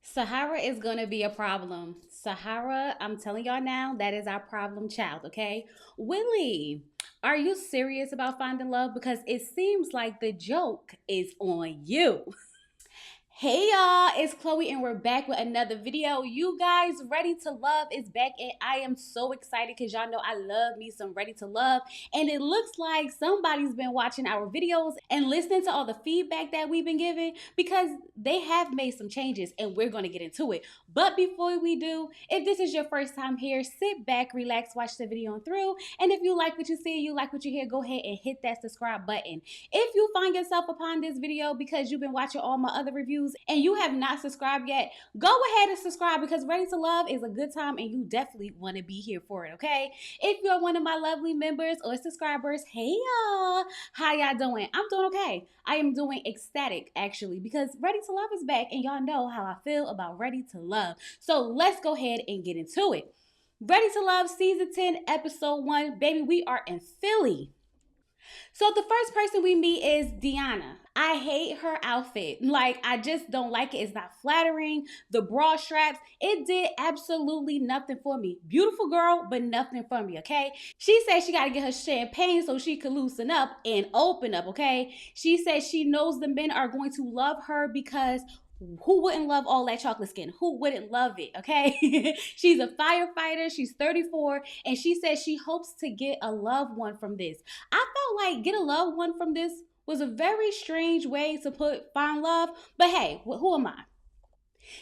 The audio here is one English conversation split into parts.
Sahara is going to be a problem. Sahara, I'm telling y'all now, that is our problem child, okay? Willie, are you serious about finding love? Because it seems like the joke is on you. Hey y'all, it's Chloe and we're back with another video. You guys, Ready to Love is back and I am so excited because y'all know I love me some Ready to Love. And it looks like somebody's been watching our videos and listening to all the feedback that we've been giving because they have made some changes and we're going to get into it. But before we do, if this is your first time here, sit back, relax, watch the video on through. And if you like what you see, you like what you hear, go ahead and hit that subscribe button. If you find yourself upon this video because you've been watching all my other reviews and you have not subscribed yet, go ahead and subscribe because Ready to Love is a good time and you definitely want to be here for it, okay? If you're one of my lovely members or subscribers, hey y'all, how y'all doing? I'm doing okay. I am doing ecstatic actually because Ready to Love is back and y'all know how I feel about Ready to Love. So let's go ahead and get into it. Ready to Love Season 10, Episode 1. Baby, we are in Philly. So the first person we meet is Deanna. I hate her outfit. Like, I just don't like it. It's not flattering. The bra straps, it did absolutely nothing for me. Beautiful girl, but nothing for me, okay? She said she got to get her champagne so she could loosen up and open up, okay? She said she knows the men are going to love her because who wouldn't love all that chocolate skin? Who wouldn't love it? Okay. She's a firefighter. She's 34. And she says she hopes to get a loved one from this. I felt like get a loved one from this was a very strange way to put find love. But hey, who am I?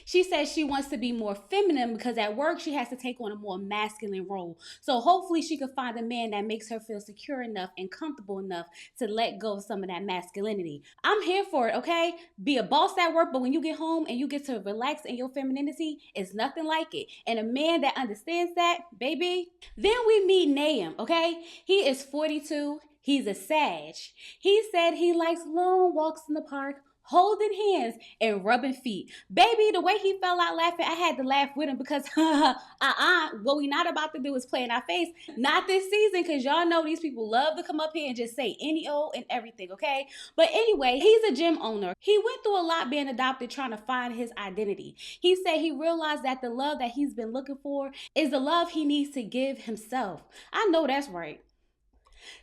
She says she wants to be more feminine because at work she has to take on a more masculine role. So hopefully she could find a man that makes her feel secure enough and comfortable enough to let go of some of that masculinity. I'm here for it, okay? Be a boss at work, but when you get home and you get to relax in your femininity, it's nothing like it. And a man that understands that, baby. Then we meet Nahum, okay? He is 42. He's a Sag. He said he likes long walks in the park, holding hands and rubbing feet. Baby, the way he fell out laughing, I had to laugh with him because what we not about to do is play in our face. Not this season, because y'all know these people love to come up here and just say any old and everything, okay? But anyway, he's a gym owner. He went through a lot being adopted, trying to find his identity. He said he realized that the love that he's been looking for is the love he needs to give himself. I know that's right.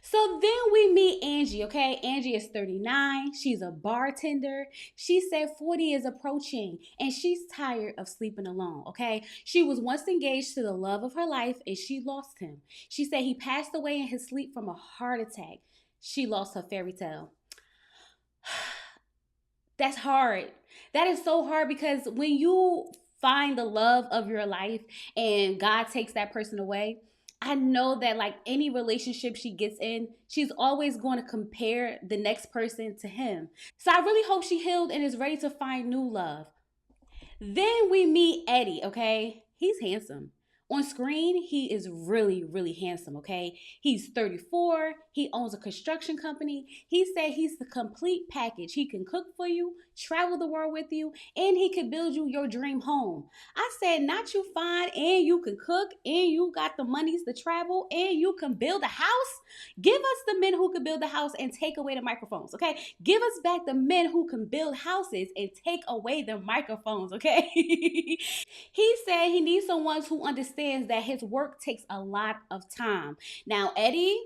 So then we meet Angie, okay? Angie is 39. She's a bartender. She said 40 is approaching and she's tired of sleeping alone, okay? She was once engaged to the love of her life and she lost him. She said he passed away in his sleep from a heart attack. She lost her fairy tale. That's hard. That is so hard because when you find the love of your life and God takes that person away, I know that like any relationship she gets in, she's always going to compare the next person to him. So I really hope she healed and is ready to find new love. Then we meet Eddie, okay? He's handsome. On screen, he is really, really handsome, okay? He's 34. He owns a construction company. He said he's the complete package. He can cook for you, travel the world with you, and he can build you your dream home. I said, not you fine, and you can cook, and you got the monies to travel, and you can build a house. Give us the men who can build the house and take away the microphones, okay? Give us back the men who can build houses and take away the microphones, okay? He said he needs someone who understands that his work takes a lot of time. Now, Eddie,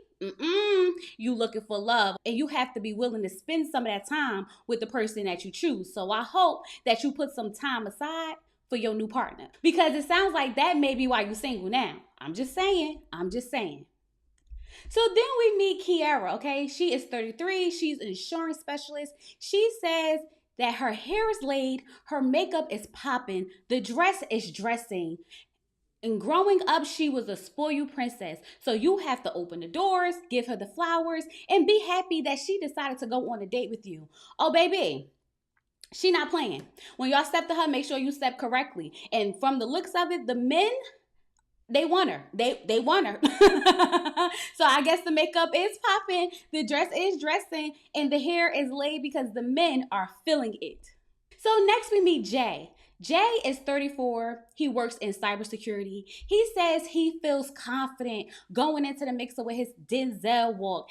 you looking for love and you have to be willing to spend some of that time with the person that you choose. So I hope that you put some time aside for your new partner because it sounds like that may be why you're single now. I'm just saying. So then we meet Kiara, okay? She is 33. She's an insurance specialist. She says that her hair is laid, her makeup is popping, the dress is dressing. And growing up, she was a spoiled princess. So you have to open the doors, give her the flowers, and be happy that she decided to go on a date with you. Oh, baby. She not playing. When y'all step to her, make sure you step correctly. And from the looks of it, the men, they want her. They want her. So I guess the makeup is popping, the dress is dressing, and the hair is laid because the men are feeling it. So next we meet Jay. Jay is 34. He works in cybersecurity. He says he feels confident going into the mixer with his Denzel walk.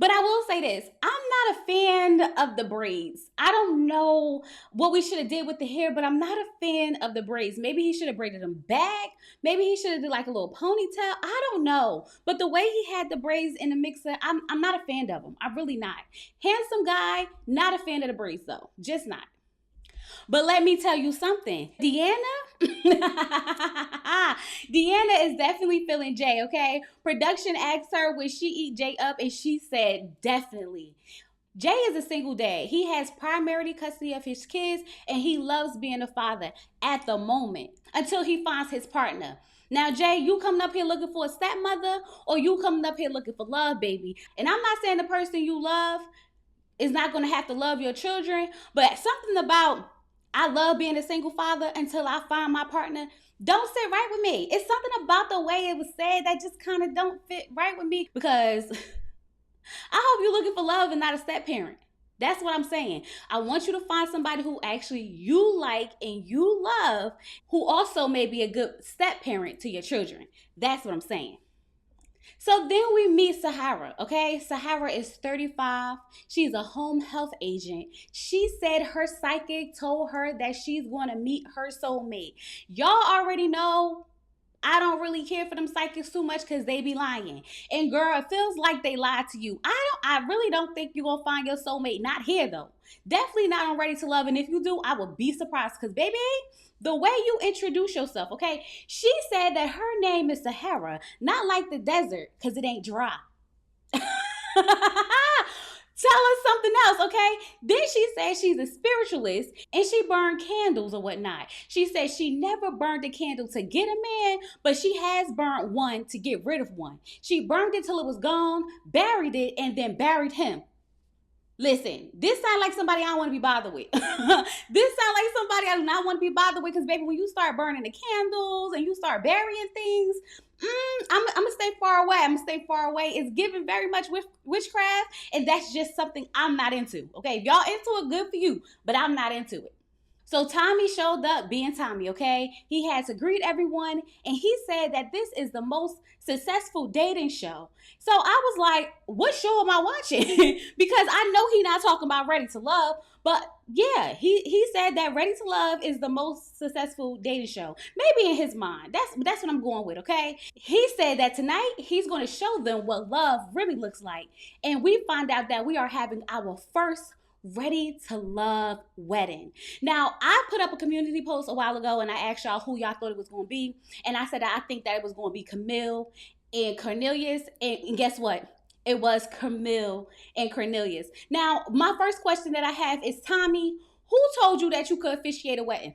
But I will say this, I'm not a fan of the braids. I don't know what we should have did with the hair, but I'm not a fan of the braids. Maybe he should have braided them back. Maybe he should have did like a little ponytail. I don't know. But the way he had the braids in the mixer, I'm not a fan of them. I'm really not. Handsome guy, not a fan of the braids though. Just not. But let me tell you something. Deanna, Deanna is definitely feeling Jay, okay? Production asked her, would she eat Jay up? And she said, definitely. Jay is a single dad. He has primary custody of his kids and he loves being a father at the moment until he finds his partner. Now, Jay, you coming up here looking for a stepmother or you coming up here looking for love, baby? And I'm not saying the person you love is not going to have to love your children, but something about I love being a single father until I find my partner don't sit right with me. It's something about the way it was said that just kind of don't fit right with me because I hope you're looking for love and not a step parent. That's what I'm saying. I want you to find somebody who actually you like and you love, who also may be a good step parent to your children. That's what I'm saying. So then we meet Sahara, okay? Sahara is 35. She's a home health agent. She said her psychic told her that she's going to meet her soulmate. Y'all already know I don't really care for them psychics too much because they be lying. And girl, it feels like they lied to you. I really don't think you're gonna find your soulmate. Not here though. Definitely not on Ready to Love. And if you do, I will be surprised. Because baby, the way you introduce yourself, okay? She said that her name is Sahara, not like the desert, because it ain't dry. Tell us something else, okay? Then she said she's a spiritualist and she burned candles or whatnot. She said she never burned a candle to get a man, but she has burned one to get rid of one. She burned it till it was gone, buried it, and then buried him. Listen, this sounds like somebody I don't want to be bothered with. This sounds like somebody I do not want to be bothered with because, baby, when you start burning the candles and you start burying things, I'm going to stay far away. I'm going to stay far away. It's given very much witchcraft, and that's just something I'm not into. Okay, if y'all into it, good for you, but I'm not into it. So Tommy showed up being Tommy, okay? He had to greet everyone, and he said that this is the most successful dating show. So I was like, what show am I watching? Because I know he's not talking about Ready to Love, but yeah, he said that Ready to Love is the most successful dating show. Maybe in his mind. That's what I'm going with, okay? He said that tonight he's going to show them what love really looks like. And we find out that we are having our first Ready to Love wedding. Now, I put up a community post a while ago and I asked y'all who y'all thought it was going to be. And I said that I think that it was going to be Camille and Cornelius. And guess what? It was Camille and Cornelius. Now, my first question that I have is, Tommy, who told you that you could officiate a wedding?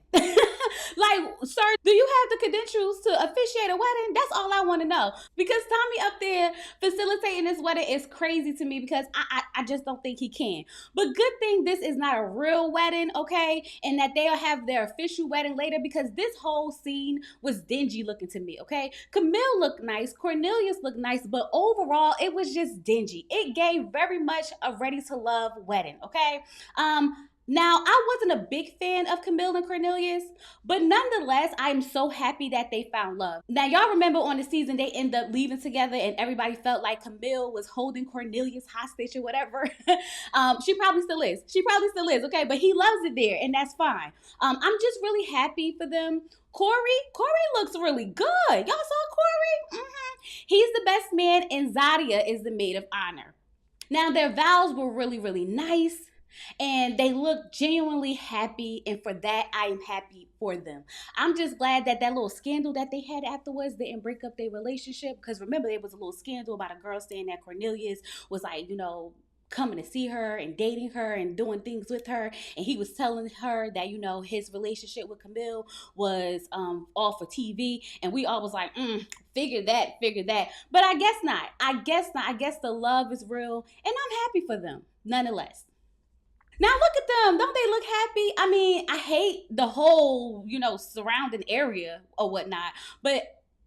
Like, sir, do you have the credentials to officiate a wedding? That's all I want to know. Because Tommy up there facilitating this wedding is crazy to me because I just don't think he can. But good thing this is not a real wedding, okay? And that they'll have their official wedding later because this whole scene was dingy looking to me, okay? Camille looked nice. Cornelius looked nice. But overall, it was just dingy. It gave very much a Ready to Love wedding, okay? Now, I wasn't a big fan of Camille and Cornelius, but nonetheless, I'm so happy that they found love. Now, y'all remember on the season, they ended up leaving together and everybody felt like Camille was holding Cornelius hostage or whatever. She probably still is. She probably still is, okay? But he loves it there, and that's fine. I'm just really happy for them. Corey looks really good. Y'all saw Corey? He's the best man, and Zadia is the maid of honor. Now, their vows were really, really nice. And they look genuinely happy, and for that, I am happy for them. I'm just glad that little scandal that they had afterwards didn't break up their relationship, because remember, there was a little scandal about a girl saying that Cornelius was like, coming to see her and dating her and doing things with her, and he was telling her that his relationship with Camille was all for TV, and we all was like, figure that, but I guess not. I guess the love is real, and I'm happy for them nonetheless. Now look at them. Don't they look happy? I mean, I hate the whole, surrounding area or whatnot. But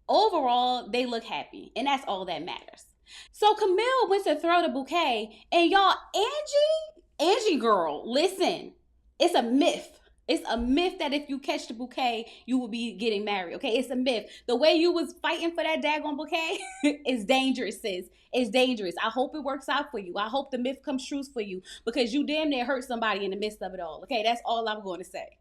overall, they look happy. And that's all that matters. So Camille went to throw the bouquet. And y'all, Angie girl, listen. It's a myth. It's a myth that if you catch the bouquet, you will be getting married. Okay, it's a myth. The way you was fighting for that daggone bouquet is dangerous, sis. It's dangerous. I hope it works out for you. I hope the myth comes true for you because you damn near hurt somebody in the midst of it all. Okay, that's all I'm going to say.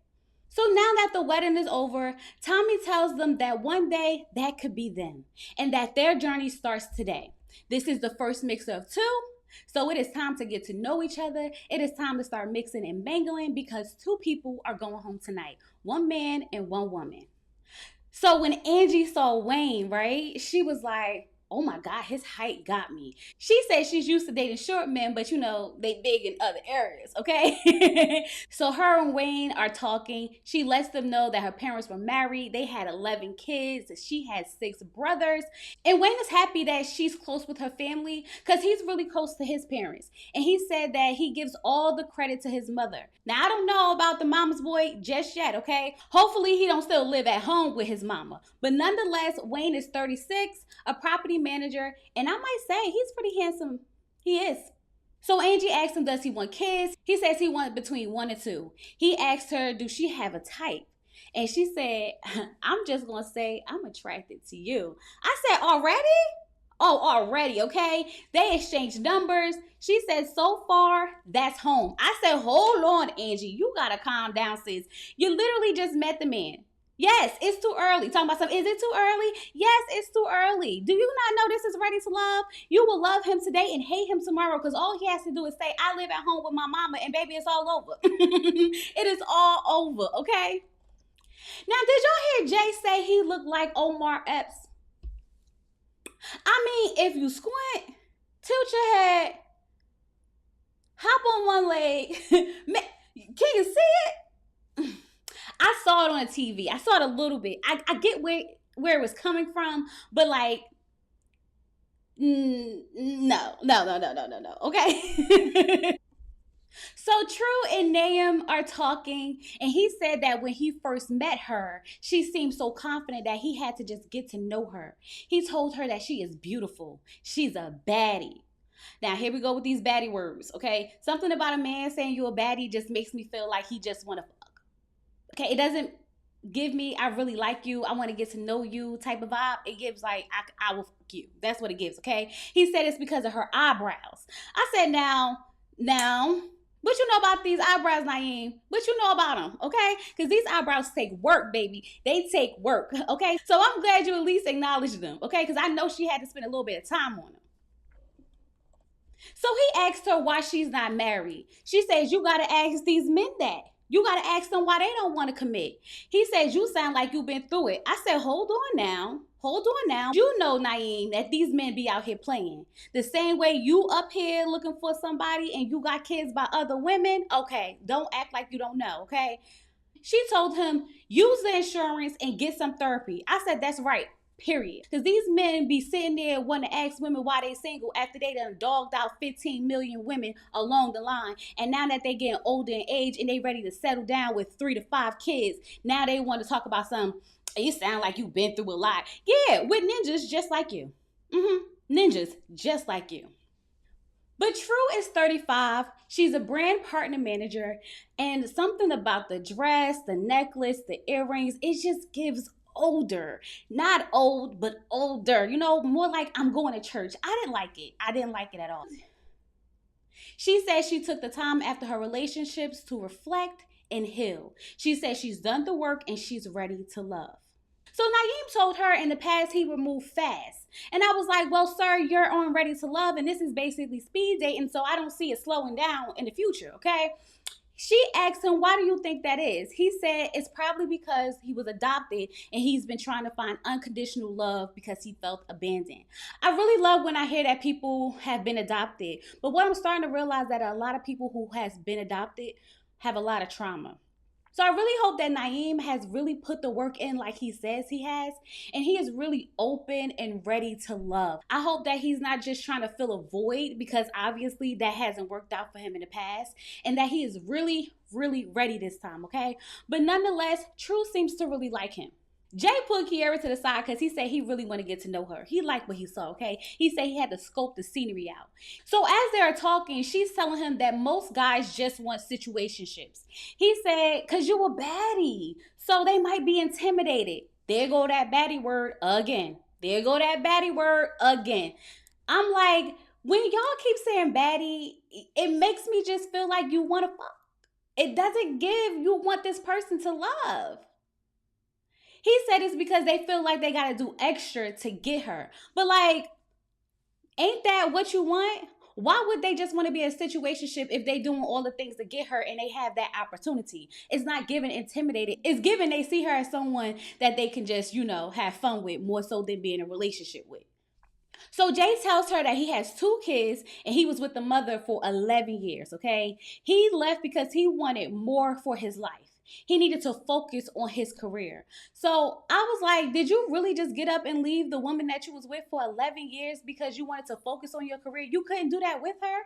So now that the wedding is over, Tommy tells them that one day that could be them and that their journey starts today. This is the first mix of two. So it is time to get to know each other. It is time to start mixing and mingling because two people are going home tonight, one man and one woman. So when Angie saw Wayne, right, she was like, oh my God, his height got me. She said she's used to dating short men, but you know, they big in other areas, okay? So her and Wayne are talking. She lets them know that her parents were married. They had 11 kids. She had 6 brothers. And Wayne is happy that she's close with her family because he's really close to his parents. And he said that he gives all the credit to his mother. Now, I don't know about the mama's boy just yet, okay? Hopefully he don't still live at home with his mama. But nonetheless, Wayne is 36, a property manager, and I might say he's pretty handsome. He is. So Angie asked him, does he want kids? He says he wants between 1 and 2. He asked her, do she have a type? And she said, I'm just going to say I'm attracted to you. I said, already? Oh, already, okay? They exchanged numbers. She said, so far, that's home. I said, hold on, Angie. You got to calm down, sis. You literally just met the man. Yes, it's too early. Talking about something, is it too early? Yes, it's too early. Do you not know this is ready to love? You will love him today and hate him tomorrow because all he has to do is say, I live at home with my mama and baby, it's all over. It is all over, okay? Now, did y'all hear Jay say he looked like Omar Epps? I mean, if you squint, tilt your head, hop on one leg. Can you see it? I saw it on TV. I saw it a little bit. I get where it was coming from, but like, no. Okay. So True and Nahum are talking, and he said that when he first met her, she seemed so confident that he had to just get to know her. He told her that she is beautiful. She's a baddie. Now here we go with these baddie words, okay? Something about a man saying you a baddie just makes me feel like he just want to fuck. Okay, it doesn't give me I really like you, I want to get to know you type of vibe. It gives like I will fuck you. That's what it gives, okay? He said it's because of her eyebrows. I said now, what you know about these eyebrows, Naeem? What you know about them, okay? Because these eyebrows take work, baby. They take work, okay? So I'm glad you at least acknowledge them, okay? Because I know she had to spend a little bit of time on them. So he asked her why she's not married. She says, you got to ask these men that. You got to ask them why they don't want to commit. He says, you sound like you've been through it. I said, hold on now. Hold on now. You know, Naeem, that these men be out here playing. The same way you up here looking for somebody and you got kids by other women. Okay, don't act like you don't know, okay? She told him, use the insurance and get some therapy. I said, that's right. Period. Because these men be sitting there wanting to ask women why they single after they done dogged out 15 million women along the line. And now that they getting older in age and they ready to settle down with 3 to 5 kids, now they want to talk about some, you sound like you've been through a lot. Yeah, with ninjas just like you. Ninjas just like you. But True is 35. She's a brand partner manager. And something about the dress, the necklace, the earrings, it just gives older. Not old, but older. You know, more like I'm going to church. I didn't like it. I didn't like it at all. She says she took the time after her relationships to reflect and heal. She says she's done the work and she's ready to love. So Naeem told her in the past he would move fast. And I was like, well, sir, you're on Ready to Love, and this is basically speed dating, so I don't see it slowing down in the future, okay? She asked him, why do you think that is? He said it's probably because he was adopted and he's been trying to find unconditional love because he felt abandoned. I really love when I hear that people have been adopted. But what I'm starting to realize that a lot of people who has been adopted have a lot of trauma. So I really hope that Naeem has really put the work in like he says he has, and he is really open and ready to love. I hope that he's not just trying to fill a void because obviously that hasn't worked out for him in the past, and that he is really, really ready this time, okay? But nonetheless, True seems to really like him. Jay put Kiara to the side because he said he really want to get to know her. He liked what he saw, okay? He said he had to scope the scenery out. So as they're talking, she's telling him that most guys just want situationships. He said, because you a baddie, so they might be intimidated. There go that baddie word again. There go that baddie word again. I'm like, when y'all keep saying baddie, it makes me just feel like you want to fuck. It doesn't give you want this person to love. He said it's because they feel like they got to do extra to get her. But like, ain't that what you want? Why would they just want to be in a situationship if they doing all the things to get her and they have that opportunity? It's not giving intimidated. It's giving they see her as someone that they can just, have fun with more so than being in a relationship with. So Jay tells her that he has 2 kids and he was with the mother for 11 years, okay? He left because he wanted more for his life. He needed to focus on his career. So I was like, did you really just get up and leave the woman that you was with for 11 years because you wanted to focus on your career? You couldn't do that with her?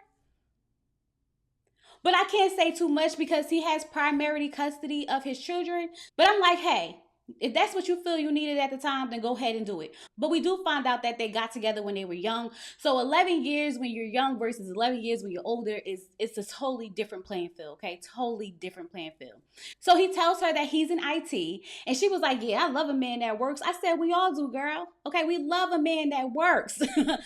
But I can't say too much because he has primary custody of his children. But I'm like, hey, if that's what you feel you needed at the time, then go ahead and do it. But we do find out that they got together when they were young. So 11 years when you're young versus 11 years when you're older it's a totally different playing field, okay? Totally different playing field. So he tells her that he's in IT, and she was like, yeah, I love a man that works. I said, we all do, girl. Okay, we love a man that works.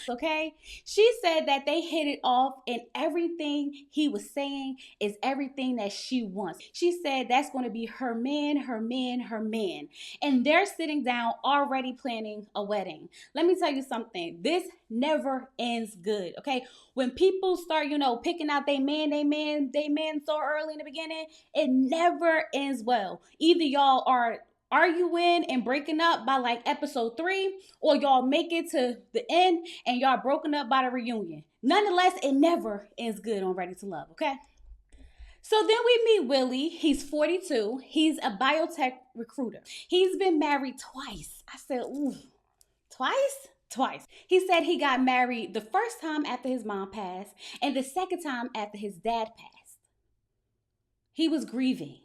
Okay? She said that they hit it off, and everything he was saying is everything that she wants. She said that's going to be her man, her man, her man. And they're sitting down already planning a wedding. Let me tell you something. This never ends good, okay? When people start, picking out they man so early in the beginning, it never ends well. Either y'all are arguing and breaking up by like episode 3, or y'all make it to the end and y'all broken up by the reunion. Nonetheless, it never ends good on Ready to Love, okay? So then we meet Willie. He's 42. He's a biotech recruiter. He's been married twice. I said, ooh, twice? Twice. He said he got married the first time after his mom passed and the second time after his dad passed. He was grieving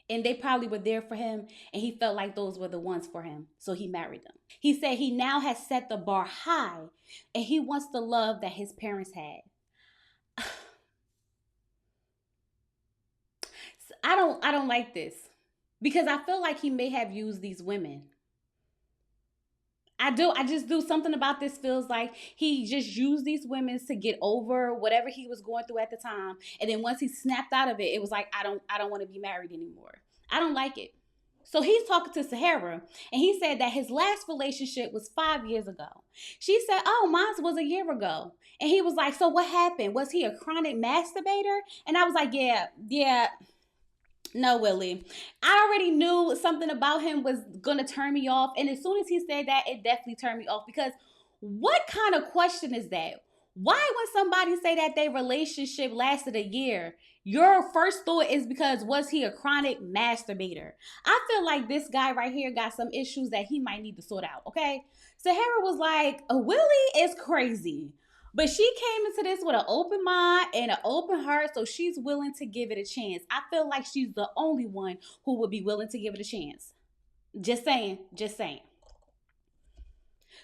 and they probably were there for him and he felt like those were the ones for him. So he married them. He said he now has set the bar high and he wants the love that his parents had. I don't like this because I feel like he may have used these women. I just do something about this feels like he just used these women to get over whatever he was going through at the time. And then once he snapped out of it, it was like, I don't want to be married anymore. I don't like it. So he's talking to Sahara and he said that his last relationship was 5 years ago. She said, oh, mine was a year ago. And he was like, so what happened? Was he a chronic masturbator? And I was like, yeah. No, Willie. I already knew something about him was going to turn me off. And as soon as he said that, it definitely turned me off. Because what kind of question is that? Why when somebody say that their relationship lasted a year, your first thought is because was he a chronic masturbator? I feel like this guy right here got some issues that he might need to sort out, okay? Sahara was like, Willie is crazy. But she came into this with an open mind and an open heart, so she's willing to give it a chance. I feel like she's the only one who would be willing to give it a chance. Just saying.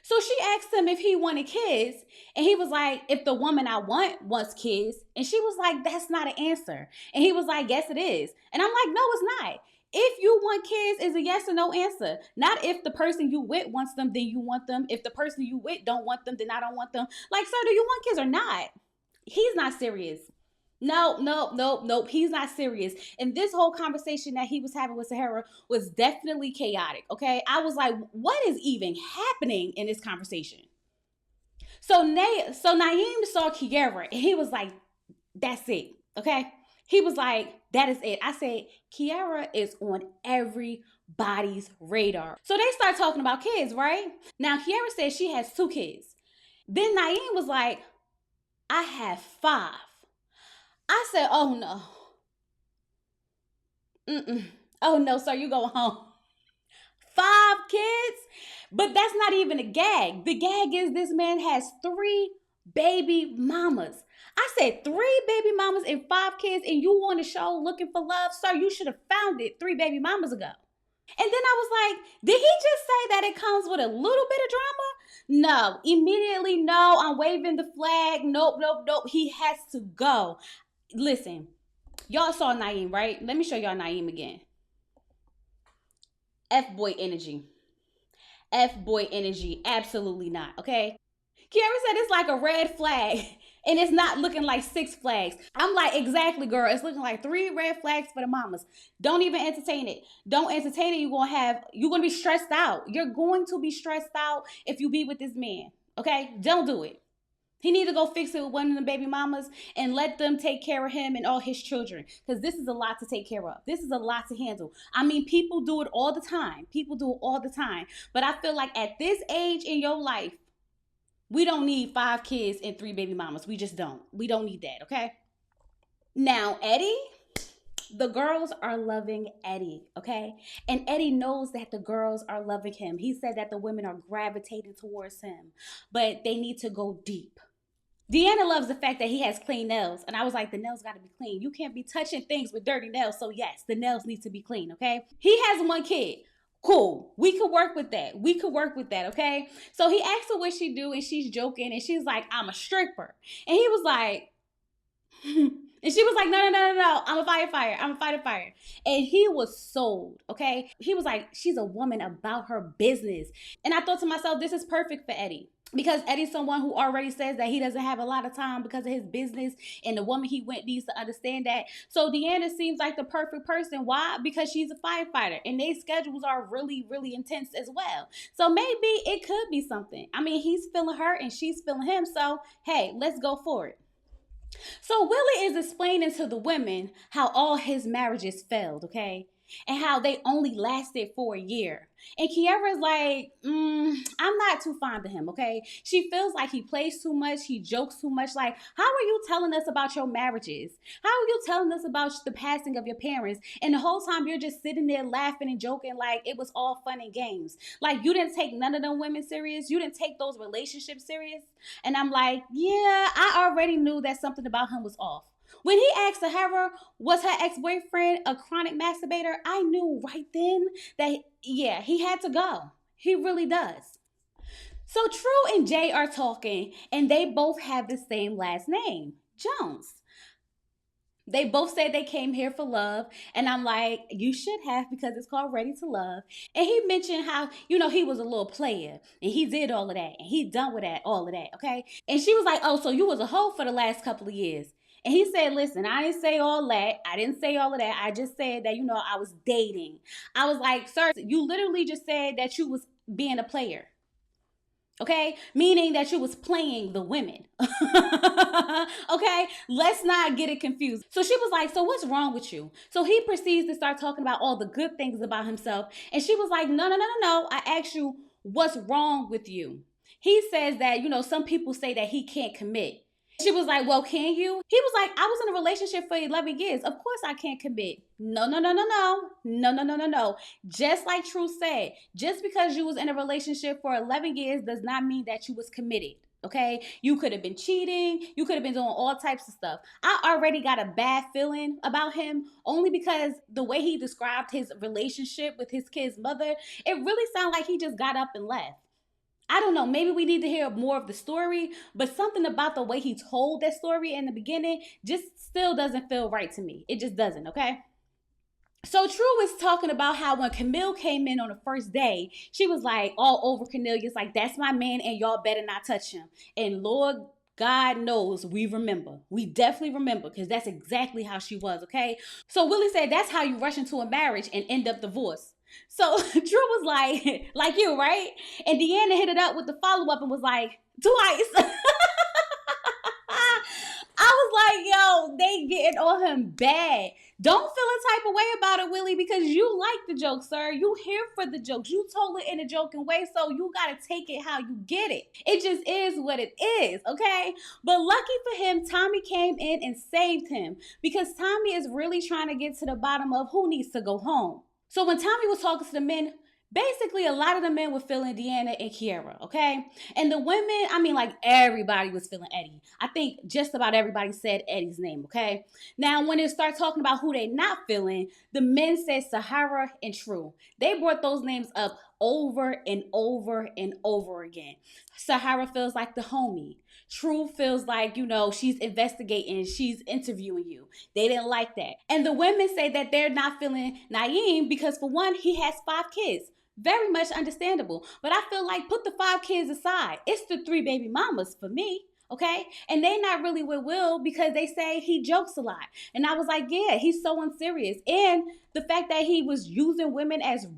So she asked him if he wanted kids, and he was like, if the woman I want wants kids. And she was like, that's not an answer. And he was like, yes, it is. And I'm like, no, it's not. If you want kids is a yes or no answer. Not if the person you with wants them, then you want them. If the person you with don't want them, then I don't want them. Like, sir, do you want kids or not? He's not serious. Nope. He's not serious. And this whole conversation that he was having with Sahara was definitely chaotic, okay? I was like, what is even happening in this conversation? So Naeem saw Kiara and he was like, that's it, okay? He was like, that is it. I said, Kiara is on everybody's radar. So they start talking about kids, right? Now, Kiara said she has 2 kids. Then Naeem was like, I have 5. I said, oh no. Oh no, sir, you go home. 5 kids? But that's not even a gag. The gag is this man has 3 baby mamas. I said 3 baby mamas and 5 kids, and you on the show looking for love? Sir, you should have found it 3 baby mamas ago. And then I was like, did he just say that it comes with a little bit of drama? No, immediately, no, I'm waving the flag. Nope, nope, nope. He has to go. Listen, y'all saw Naeem, right? Let me show y'all Naeem again. F boy energy. F boy energy. Absolutely not. Okay. Kiara said it's like a red flag and it's not looking like six flags. I'm like, exactly, girl. It's looking like three red flags for the mamas. Don't even entertain it. Don't entertain it. You're gonna be stressed out. You're going to be stressed out if you be with this man. Okay? Don't do it. He need to go fix it with one of the baby mamas and let them take care of him and all his children. Because this is a lot to take care of. This is a lot to handle. I mean, people do it all the time. People do it all the time. But I feel like at this age in your life, we don't need 5 kids and 3 baby mamas. We just don't. We don't need that, okay? Now, Eddie, the girls are loving Eddie, okay? And Eddie knows that the girls are loving him. He said that the women are gravitating towards him, but they need to go deep. Deanna loves the fact that he has clean nails. And I was like, the nails got to be clean. You can't be touching things with dirty nails. So, yes, the nails need to be clean, okay? He has 1 kid. Cool. We could work with that. We could work with that, okay? So he asked her what she do, and she's joking, and she's like, I'm a stripper. And he was like, and she was like, no, no, no, no, no. I'm a firefighter. I'm a firefighter. And he was sold, okay? He was like, she's a woman about her business. And I thought to myself, this is perfect for Eddie. Because Eddie's someone who already says that he doesn't have a lot of time because of his business, and the woman he went needs to understand that. So Deanna seems like the perfect person. Why? Because she's a firefighter and their schedules are really, really intense as well. So maybe it could be something. I mean, he's feeling her and she's feeling him. So hey, let's go for it. So Willie is explaining to the women how all his marriages failed, okay? And how they only lasted for a year. And Kiara's like, I'm not too fond of him, okay? She feels like he plays too much, he jokes too much. Like, how are you telling us about your marriages? How are you telling us about the passing of your parents? And the whole time you're just sitting there laughing and joking like it was all fun and games. Like, you didn't take none of them women serious. You didn't take those relationships serious. And I'm like, yeah, I already knew that something about him was off. When he asked Sahara, was her ex-boyfriend a chronic masturbator, I knew right then that, yeah, he had to go. He really does. So True and Jay are talking, and they both have the same last name, Jones. They both said they came here for love. And I'm like, you should have, because it's called Ready to Love. And he mentioned how, he was a little player and he did all of that and he done with that, all of that, okay? And she was like, oh, so you was a hoe for the last couple of years. And he said, listen, I didn't say all that. I didn't say all of that. I just said that, I was dating. I was like, sir, you literally just said that you was being a player. Okay, meaning that you was playing the women. Okay, let's not get it confused. So she was like, so what's wrong with you? So he proceeds to start talking about all the good things about himself. And she was like, no, no, no, no, no. I asked you, what's wrong with you? He says that, some people say that he can't commit. She was like, well, can you? He was like, I was in a relationship for 11 years. Of course I can't commit. No, no, no, no, no. No, no, no, no, no. Just like True said, just because you was in a relationship for 11 years does not mean that you was committed. Okay, you could have been cheating, you could have been doing all types of stuff. I already got a bad feeling about him only because the way he described his relationship with his kid's mother, it really sounded like he just got up and left. I don't know, maybe we need to hear more of the story, but something about the way he told that story in the beginning just still doesn't feel right to me. It just doesn't, okay? So True was talking about how when Camille came in on the first day, she was like all over Cornelius, like, that's my man and y'all better not touch him. And Lord God knows we remember. We definitely remember because that's exactly how she was, okay? So Willie said that's how you rush into a marriage and end up divorced. So Drew was like you, right? And Deanna hit it up with the follow-up and was like, twice. I was like, yo, they getting on him bad. Don't feel a type of way about it, Willie, because you like the joke, sir. You here for the jokes. You told it in a joking way, so you got to take it how you get it. It just is what it is, okay? But lucky for him, Tommy came in and saved him because Tommy is really trying to get to the bottom of who needs to go home. So when Tommy was talking to the men, Basically, a lot of the men were feeling Deanna and Kiera, okay? And the women, I mean, like everybody was feeling Eddie. I think just about everybody said Eddie's name, okay? Now, when it starts talking about who they not feeling, the men said Sahara and True. They brought those names up over and over and over again. Sahara feels like the homie. True feels like, she's investigating, she's interviewing you. They didn't like that. And the women say that they're not feeling Naeem because, for one, he has 5 kids. Very much understandable. But I feel like put the 5 kids aside. It's the 3 baby mamas for me. Okay. And they not really with Will because they say he jokes a lot. And I was like, yeah, he's so unserious. And the fact that he was using women as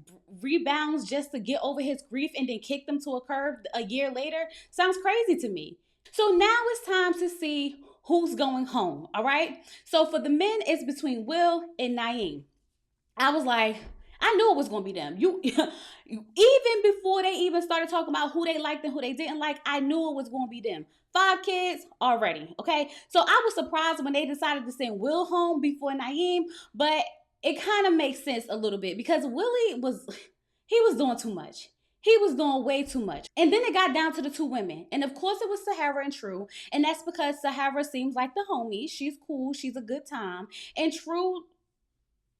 rebounds just to get over his grief and then kick them to a curb a year later sounds crazy to me. So now it's time to see who's going home. All right. So for the men, it's between Will and Naeem. I was like, I knew it was gonna be them. Even before they even started talking about who they liked and who they didn't like, I knew it was gonna be them. 5 kids already, okay? So I was surprised when they decided to send Will home before Naeem, but it kind of makes sense a little bit because he was doing too much. He was doing way too much. And then it got down to the 2 women. And of course it was Sahara and True. And that's because Sahara seems like the homie. She's cool. She's a good time. And True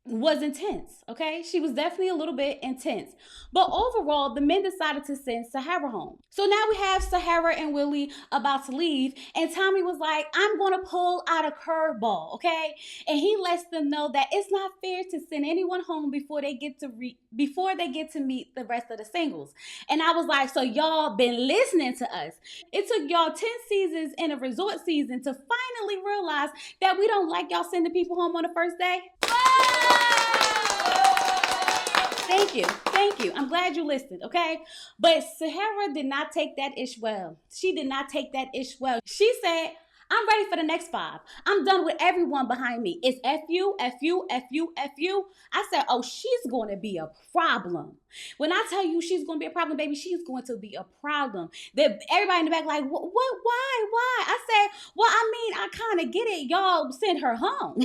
was intense, okay? She was definitely a little bit intense. But overall, the men decided to send Sahara home. So now we have Sahara and Willie about to leave, and Tommy was like, I'm gonna pull out a curveball, okay? And he lets them know that it's not fair to send anyone home before they get to meet the rest of the singles. And I was like, so y'all been listening to us. It took y'all 10 seasons and a resort season to finally realize that we don't like y'all sending people home on the first day. Thank you. Thank you. I'm glad you listened, okay? But Sahara did not take that ish well. She did not take that ish well. She said, I'm ready for the next 5. I'm done with everyone behind me. It's F you, F you, F you, F you. I said, oh, she's going to be a problem. When I tell you she's going to be a problem, baby, she's going to be a problem. Everybody in the back like, what, why? I said, well, I mean, I kind of get it. Y'all send her home.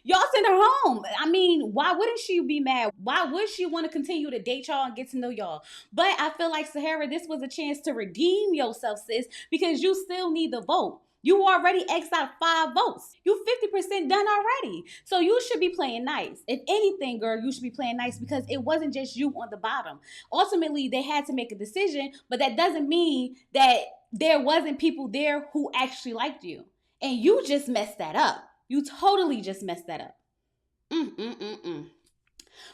Y'all send her home. I mean, why wouldn't she be mad? Why would she want to continue to date y'all and get to know y'all? But I feel like, Sahara, this was a chance to redeem yourself, sis, because you still need the vote. You already X'd out 5 votes. You 50% done already. So you should be playing nice. If anything, girl, you should be playing nice because it wasn't just you on the bottom. Ultimately, they had to make a decision, but that doesn't mean that there wasn't people there who actually liked you. And you just messed that up. You totally just messed that up. Mm-mm-mm-mm.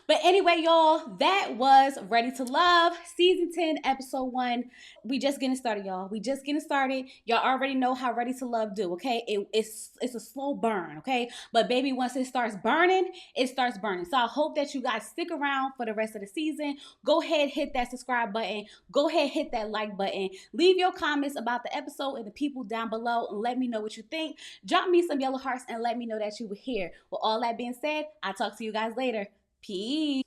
But anyway, y'all, that was Ready to Love, Season 10, Episode 1. We just getting started, y'all. We just getting started. Y'all already know how Ready to Love do, okay? It's a slow burn, okay? But baby, once it starts burning, it starts burning. So I hope that you guys stick around for the rest of the season. Go ahead, hit that subscribe button. Go ahead, hit that like button. Leave your comments about the episode and the people down below and let me know what you think. Drop me some yellow hearts and let me know that you were here. With all that being said, I'll talk to you guys later. Peace.